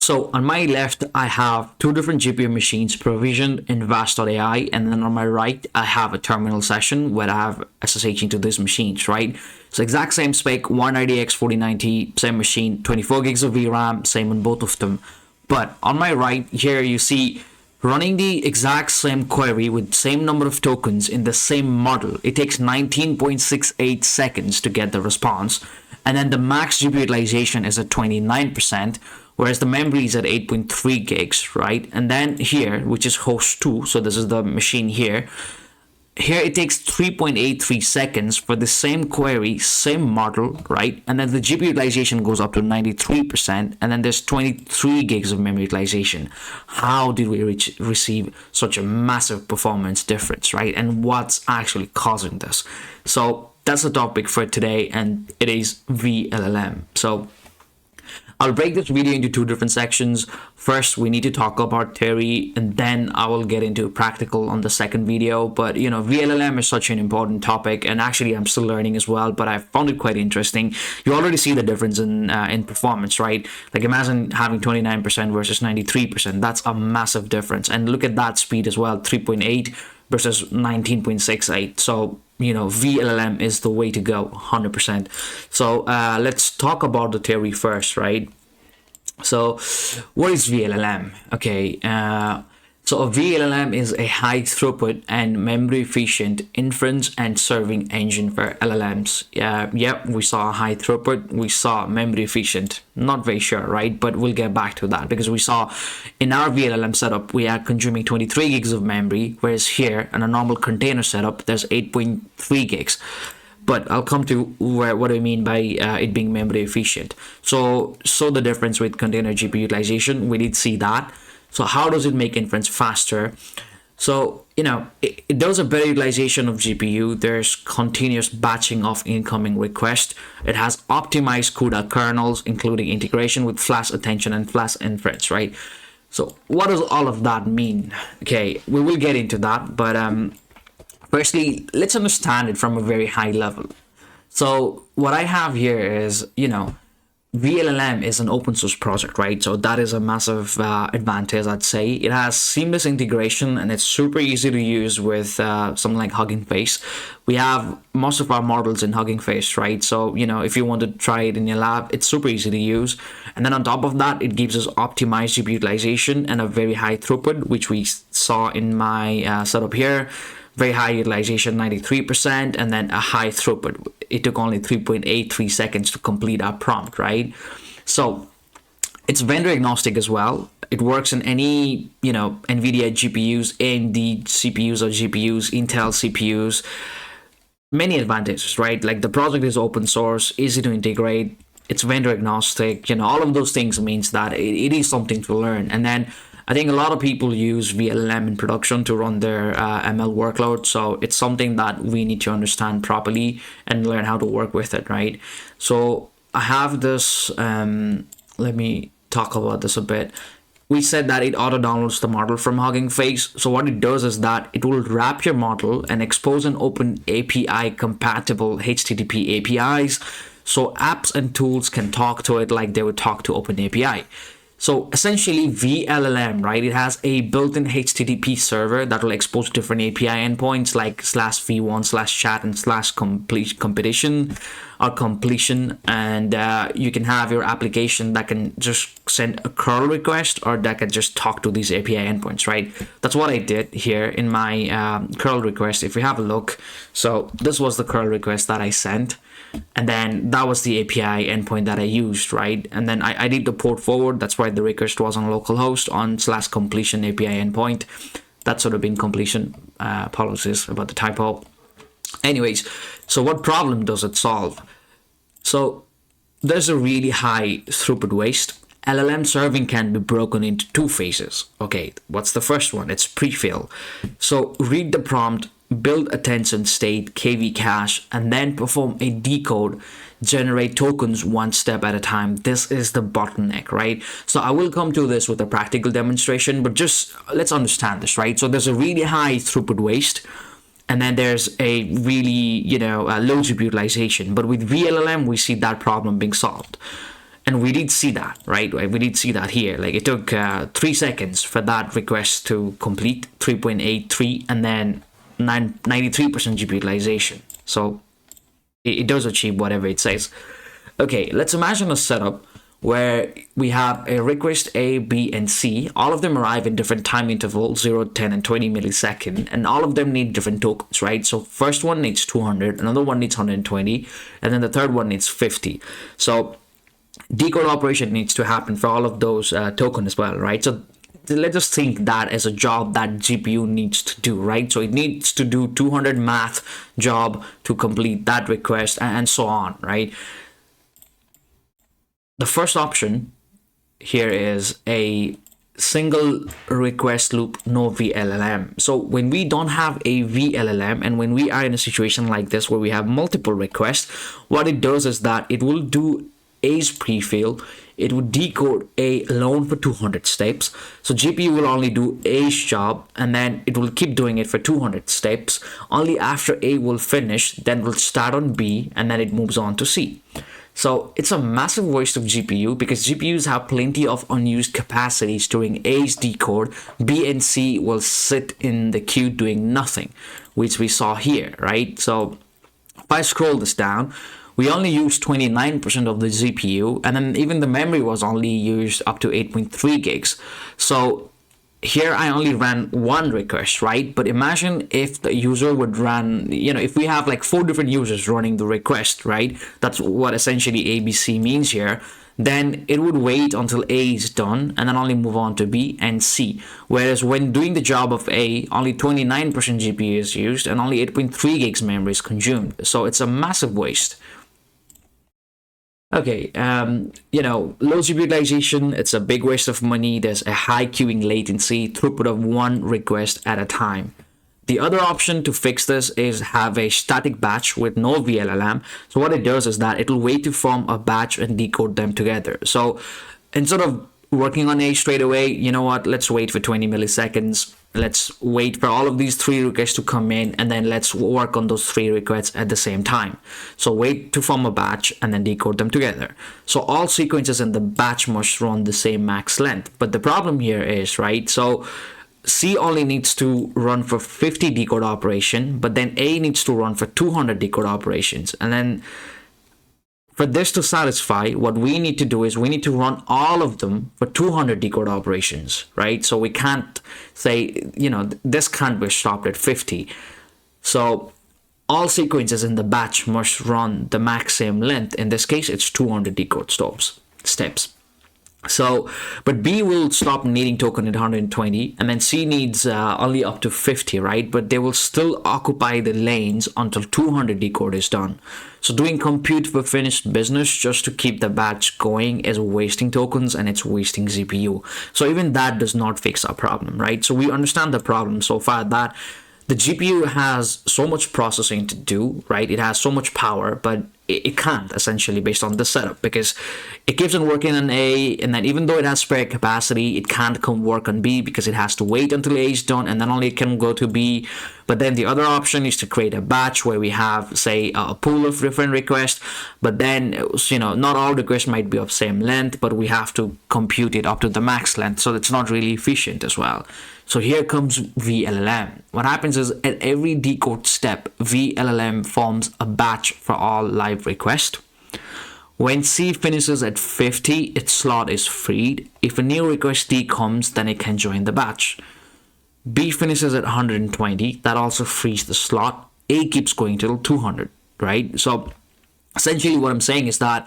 So on my left, I have two different GPU machines provisioned in vast.ai, and then on my right, I have a terminal session where I have SSH into these machines, right? So exact same spec, 190x 4090, same machine, 24 gigs of VRAM, same on both of them. But on my right here, you see running the exact same query with same number of tokens in the same model. It takes 19.68 seconds to get the response. And then the max GPU utilization is at 29%, whereas the memory is at 8.3 gigs, right? And then here, which is host 2, so this is the machine here. Here it takes 3.83 seconds for the same query, same model, right? And then the GPU utilization goes up to 93%, and then there's 23 gigs of memory utilization. How did we receive such a massive performance difference, right? And what's actually causing this? So that's the topic for today, and it is vLLM. So I'll break this video into two different sections. First, we need to talk about theory, and then I will get into practical on the second video. But you know, vLLM is such an important topic, and actually I'm still learning as well, but I found it quite interesting. You already see the difference in performance, right? Like imagine having 29% versus 93%. That's a massive difference. And look at that speed as well, 3.8 versus 19.68. So you know, vLLM is the way to go, 100%. So let's talk about the theory first, right? So what is vLLM? Okay, so a vLLM is a high throughput and memory efficient inference and serving engine for LLMs. Yep, we saw high throughput, we saw memory efficient. Not very sure, right? But we'll get back to that, because we saw in our vLLM setup, we are consuming 23 gigs of memory, whereas here in a normal container setup, there's 8.3 gigs. But I'll come to what I mean by it being memory efficient. So the difference with container GPU utilization, we did see that. So how does it make inference faster? So, you know, it does a better utilization of GPU. There's continuous batching of incoming requests. It has optimized CUDA kernels, including integration with flash attention and flash inference, right? So what does all of that mean? Okay, we will get into that. But firstly, let's understand it from a very high level. So what I have here is, you know, vLLM is an open source project, right? So that is a massive advantage, I'd say. It has seamless integration and it's super easy to use with something like Hugging Face. We have most of our models in Hugging Face, right? So, you know, if you want to try it in your lab, it's super easy to use. And then on top of that, it gives us optimized GPU utilization and a very high throughput, which we saw in my setup here. Very high utilization, 93%, and then a high throughput. It took only 3.83 seconds to complete our prompt, right? So it's vendor agnostic as well. It works in any, you know, NVIDIA GPUs, AMD CPUs or GPUs, Intel CPUs. Many advantages, right? Like the project is open source, easy to integrate. It's vendor agnostic. You know, all of those things means that it is something to learn. And then I think a lot of people use vLLM in production to run their ML workload. So it's something that we need to understand properly and learn how to work with it, right? So I have this, let me talk about this a bit. We said that it auto downloads the model from Hugging Face. So what it does is that it will wrap your model and expose an open API compatible HTTP APIs. So apps and tools can talk to it like they would talk to OpenAPI. So essentially vLLM, right? It has a built-in HTTP server that will expose different API endpoints like /v1/chat and /completion or completion. And you can have your application that can just send a curl request or that can just talk to these API endpoints, right? That's what I did here in my curl request. If we have a look, so this was the curl request that I sent. And then that was the API endpoint that I used, right? And then I did the port forward. That's why the request was on localhost on /completion API endpoint. That should have been completion. Apologies about the typo. Anyways, so what problem does it solve? So there's a really high throughput waste. LLM serving can be broken into two phases. Okay, what's the first one? It's pre-fill. So read the prompt, build attention state, KV cache, and then perform a decode, generate tokens one step at a time. This is the bottleneck, right? So I will come to this with a practical demonstration, but just let's understand this, right? So there's a really high throughput waste, and then there's a really, low GPU utilization. But with vLLM, we see that problem being solved. And we did see that, right? We did see that here. Like it took 3 seconds for that request to complete, 3.83, and then 93% GPU utilization. So it does achieve whatever it says. Okay, let's imagine a setup where we have a request A, B, and C. All of them arrive in different time intervals, 0, 10, and 20 millisecond, and all of them need different tokens, right? So first one needs 200, another one needs 120, and then the third one needs 50. So decode operation needs to happen for all of those tokens as well, right? So let's just think that as a job that GPU needs to do, right? So it needs to do 200 math job to complete that request and so on, right? The first option here is a single request loop, no vLLM. So when we don't have a vLLM and when we are in a situation like this where we have multiple requests, what it does is that it will do A's prefill, it would decode A alone for 200 steps. So GPU will only do A's job and then it will keep doing it for 200 steps. Only after A will finish, then will start on B and then it moves on to C. So it's a massive waste of GPU because GPUs have plenty of unused capacities during A's decode. B and C will sit in the queue doing nothing, which we saw here, right? So if I scroll this down, we only used 29% of the GPU, and then even the memory was only used up to 8.3 gigs. So here I only ran one request, right? But imagine if the user would run, if we have like 4 different users running the request, right? That's what essentially ABC means here. Then it would wait until A is done and then only move on to B and C. Whereas when doing the job of A, only 29% GPU is used and only 8.3 gigs memory is consumed. So it's a massive waste. Okay, low GPU utilization, it's a big waste of money. There's a high queuing latency, throughput of one request at a time. The other option to fix this is have a static batch with no vLLM. So what it does is that it'll wait to form a batch and decode them together. So instead of working on A straight away, you know what, let's wait for 20 milliseconds. Let's wait for all of these 3 requests to come in and then let's work on those 3 requests at the same time. So wait to form a batch and then decode them together. So all sequences in the batch must run the same max length. But the problem here is, right, so C only needs to run for 50 decode operation, but then A needs to run for 200 decode operations. And then for this to satisfy, what we need to do is we need to run all of them for 200 decode operations, right? So we can't say, this can't be stopped at 50. So all sequences in the batch must run the max same length. In this case, it's 200 decode steps. So, but B will stop needing token at 120, and then C needs only up to 50, right? But they will still occupy the lanes until 200 decode is done. So doing compute for finished business just to keep the batch going is wasting tokens and it's wasting GPU. So even that does not fix our problem, right? So we understand the problem so far that the GPU has so much processing to do, right? It has so much power, but it can't essentially based on the setup because it keeps on working on A, and then even though it has spare capacity, it can't come work on B because it has to wait until A is done and then only it can go to B. But then the other option is to create a batch where we have, say, a pool of different requests, but then, not all requests might be of same length, but we have to compute it up to the max length, so it's not really efficient as well. So here comes vLLM. What happens is at every decode step, vLLM forms a batch for all live requests. When C finishes at 50, its slot is freed. If a new request D comes, then it can join the batch. B finishes at 120, that also frees the slot. A keeps going till 200, right? So essentially what I'm saying is that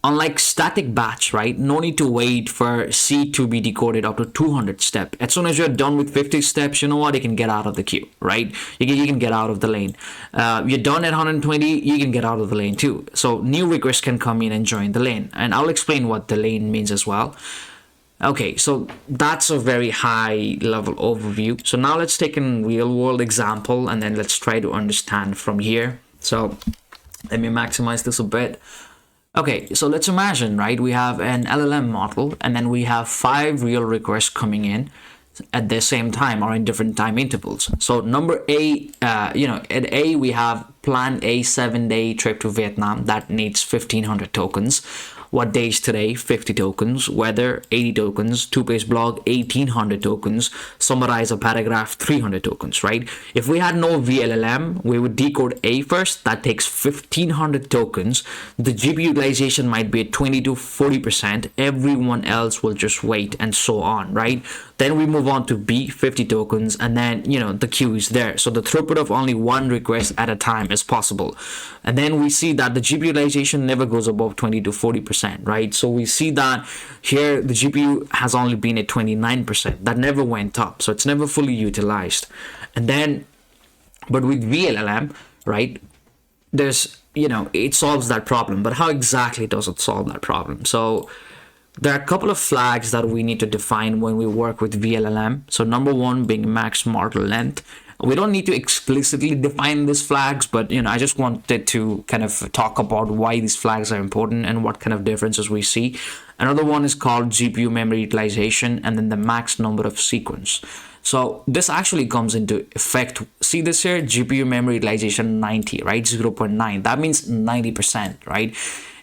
unlike static batch, right, no need to wait for C to be decoded up to 200 steps. As soon as you're done with 50 steps, you know what, you can get out of the queue, right? You can get out of the lane. You're done at 120, you can get out of the lane too. So new requests can come in and join the lane. And I'll explain what the lane means as well. Okay, so that's a very high level overview. So now let's take a real world example and then let's try to understand from here. So let me maximize this a bit. Okay, so let's imagine, right, we have an LLM model and then we have 5 real requests coming in at the same time or in different time intervals. So number A, at A we have planned a 7-day trip to Vietnam that needs 1500 tokens. what day is today, 50 tokens, weather, 80 tokens, two-page blog, 1800 tokens, summarize a paragraph, 300 tokens, right? If we had no vLLM, we would decode A first. That takes 1500 tokens. The GPU utilization might be at 20 to 40%. Everyone else will just wait, and so on, right? Then we move on to B, 50 tokens, and then, the queue is there. So the throughput of only one request at a time is possible. And then we see that the GPU utilization never goes above 20 to 40%, right? So we see that here the GPU has only been at 29%. That never went up. So it's never fully utilized. And then, but with vLLM, right, there's, it solves that problem. But how exactly does it solve that problem? So there are a couple of flags that we need to define when we work with vLLM. So number one being max model length. We don't need to explicitly define these flags, but I just wanted to kind of talk about why these flags are important and what kind of differences we see. Another one is called GPU memory utilization, and then the max number of sequence. So this actually comes into effect. See this here, GPU memory utilization 90, right? 0.9. That means 90%, right?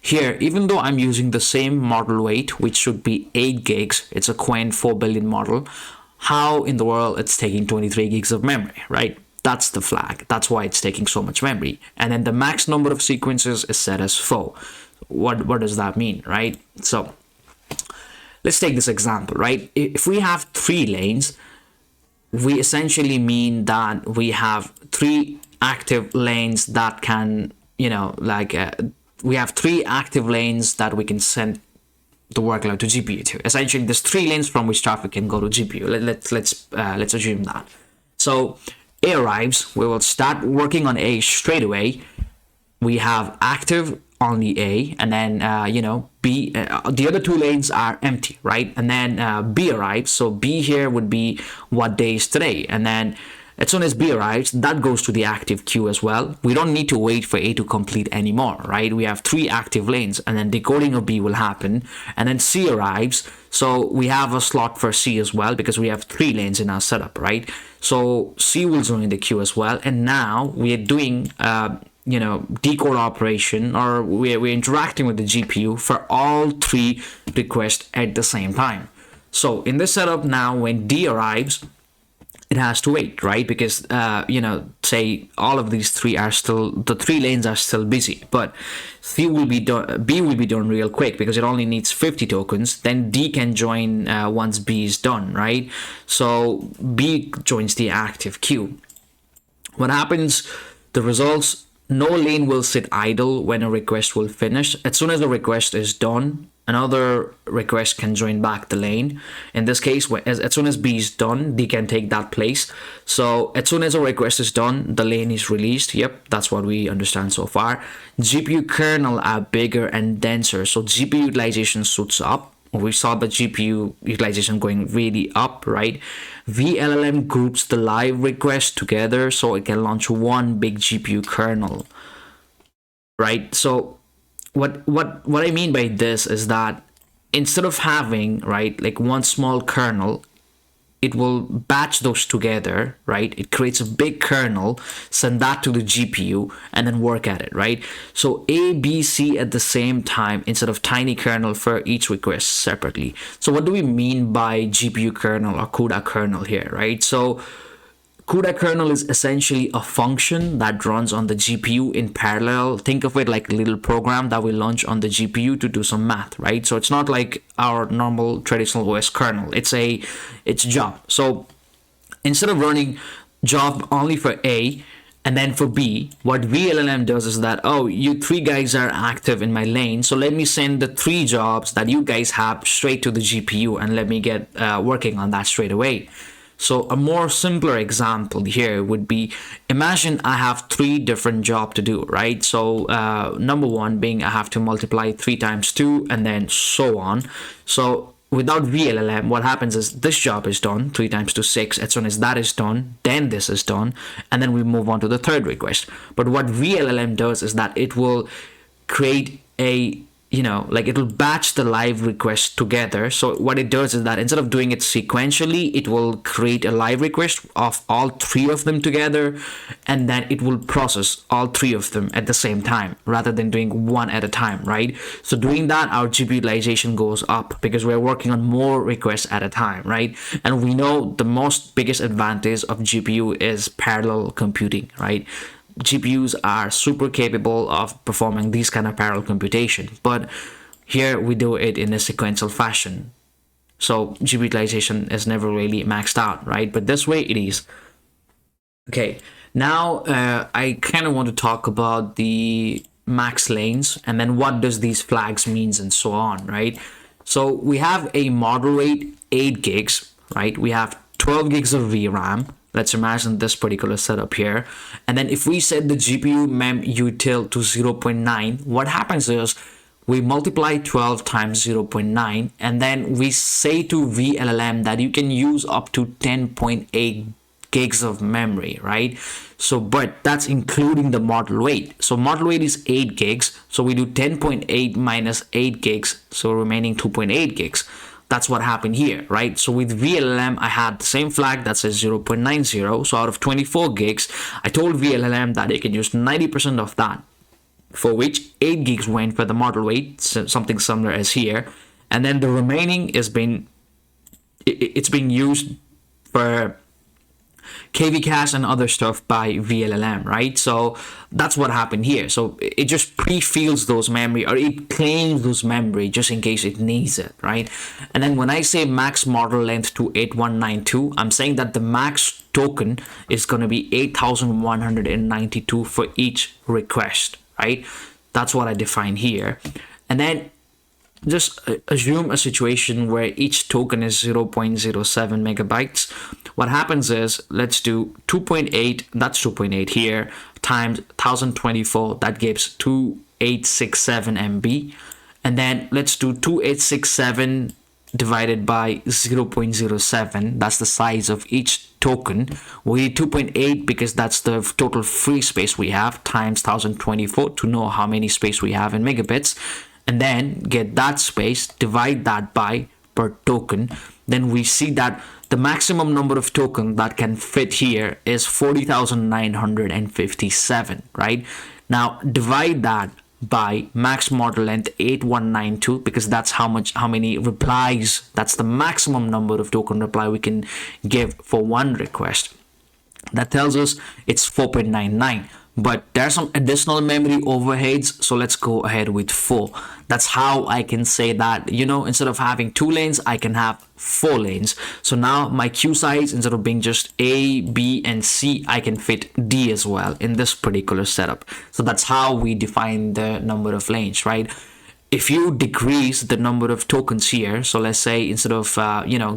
Here, even though I'm using the same model weight, which should be 8 gigs, it's a Qwen 4 billion model, how in the world it's taking 23 gigs of memory, right? That's the flag. That's why it's taking so much memory. And then the max number of sequences is set as 4. What does that mean, right? So let's take this example, right? If we have 3 lanes, we essentially mean that we have 3 active lanes that can, we have 3 active lanes that we can send the workload to GPU to. Essentially, there's 3 lanes from which traffic can go to GPU. Let's assume that. So A arrives, we will start working on A straight away. We have active only A, and then B. The other 2 lanes are empty, right? And then B arrives. So B here would be what day is today, and then as soon as B arrives, that goes to the active queue as well. We don't need to wait for A to complete anymore, right? We have 3 active lanes, and then decoding of B will happen. And then C arrives. So we have a slot for C as well because we have 3 lanes in our setup, right? So C will join the queue as well. And now we are doing, decode operation, or we're interacting with the GPU for all 3 requests at the same time. So in this setup now, when D arrives, it has to wait, right? Because, say all of these 3 are still, the 3 lanes are still busy, but B will be done real quick because it only needs 50 tokens. Then D can join once B is done, right? So B joins the active queue. What happens, the results, no lane will sit idle when a request will finish. As soon as the request is done, another request can join back the lane. In this case, as soon as B is done, D can take that place. So as soon as a request is done, the lane is released. Yep, that's what we understand so far. GPU kernel are bigger and denser, so GPU utilization shoots up. We saw the GPU utilization going really up, right? vLLM groups the live requests together so it can launch one big GPU kernel, right? So what I mean by this is that instead of having, right, like one small kernel, it will batch those together, right? It creates a big kernel, send that to the GPU, and then work at it, right? So A, B, C at the same time instead of tiny kernel for each request separately. So what do we mean by GPU kernel or CUDA kernel here, right? So CUDA kernel is essentially a function that runs on the GPU in parallel. Think of it like a little program that we launch on the GPU to do some math, right? So it's not like our normal traditional OS kernel. It's job. So instead of running job only for A and then for B, what vLLM does is that, oh, you 3 guys are active in my lane, so let me send the 3 jobs that you guys have straight to the GPU and let me get working on that straight away. So a more simpler example here would be, imagine I have 3 different jobs to do, right? So number 1 being I have to multiply 3 times 2 and then so on. So without vLLM, what happens is this job is done, 3 times 2, 6. As soon as that is done, then this is done, and then we move on to the 3rd request. But what vLLM does is that it will create a like it'll batch the live requests together. So what it does is that instead of doing it sequentially, it will create a live request of all three of them together, and then it will process all three of them at the same time rather than doing one at a time, right? So doing that, our GPU utilization goes up because we're working on more requests at a time, right? And we know the most biggest advantage of GPU is parallel computing, right? GPUs are super capable of performing these kind of parallel computation, but here we do it in a sequential fashion. So GPU utilization is never really maxed out, right? But this way it is. Okay, now I kind of want to talk about the max lanes and then what does these flags means and so on, right? So we have a model rate 8 gigs, right? We have 12 gigs of VRAM. Let's imagine this particular setup here. And then if we set the GPU mem util to 0.9, what happens is we multiply 12 times 0.9 and then we say to vLLM that you can use up to 10.8 gigs of memory, right? So, but that's including the model weight. So model weight is 8 gigs. So we do 10.8 minus 8 gigs. So remaining 2.8 gigs. That's what happened here, right? So with vLLM, I had the same flag that says 0.90. So out of 24 gigs, I told vLLM that it can use 90% of that, for which 8 gigs went for the model weight, so something similar as here. And then the remaining is it's being used for KV cache and other stuff by vLLM, right? So that's what happened here. So it just pre-fills those memory, or it claims those memory just in case it needs it, right? And then when I say max model length to 8192, I'm saying that the max token is going to be 8192 for each request, right? That's what I define here. And then just assume a situation where each token is 0.07 megabytes. What happens is, let's do 2.8, that's 2.8 here, times 1024, that gives 2867 MB. And then let's do 2867 divided by 0.07, that's the size of each token. We need 2.8 because that's the total free space we have, times 1024 to know how many space we have in megabits. And then get that space, divide that by per token. Then we see that the maximum number of tokens that can fit here is 40,957, right? Now divide that by max model length 8192 because that's how many replies, that's the maximum number of token reply we can give for one request. That tells us it's 4.99. But there's some additional memory overheads, so let's go ahead with 4. That's how I can say that, instead of having 2 lanes, I can have 4 lanes. So now my queue size, instead of being just A, B, and C, I can fit D as well in this particular setup. So that's how we define the number of lanes, right? If you decrease the number of tokens here, so let's say instead of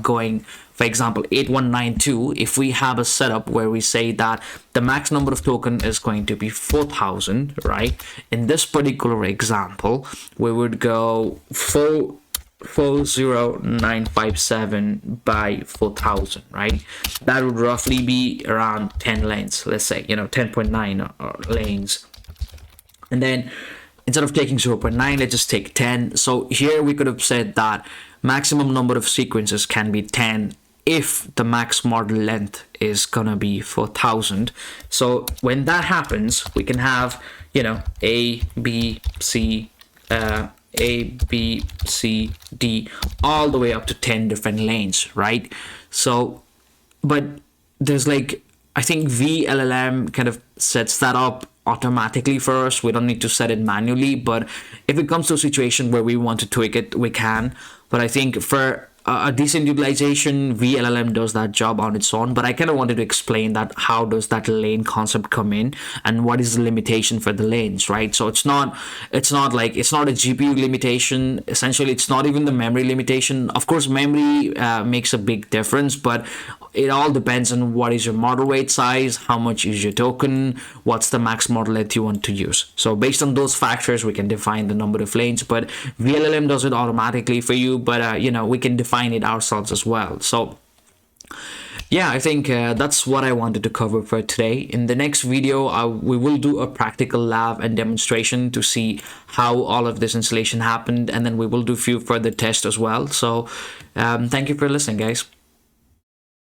going, for example, 8192, if we have a setup where we say that the max number of token is going to be 4000, right? In this particular example, we would go 40957 by 4000, right? That would roughly be around 10 lanes, let's say, 10.9 lanes. And then instead of taking 0.9, let's just take 10. So here we could have said that maximum number of sequences can be 10 if the max model length is gonna be 4000. So when that happens, we can have A, B, C, D, all the way up to 10 different lanes, right? So, but there's I think vLLM kind of sets that up automatically for us. We don't need to set it manually, but if it comes to a situation where we want to tweak it, we can. But I think for a decent utilization, vLLM does that job on its own. But I kind of wanted to explain that how does that lane concept come in and what is the limitation for the lanes, right? So it's not a GPU limitation. Essentially, it's not even the memory limitation. Of course, memory makes a big difference, but it all depends on what is your model weight size, how much is your token, what's the max model length you want to use. So based on those factors, we can define the number of lanes, but vLLM does it automatically for you, but we can define it ourselves as well. So yeah, I think that's what I wanted to cover for today. In the next video, we will do a practical lab and demonstration to see how all of this installation happened, and then we will do a few further tests as well. So thank you for listening, guys.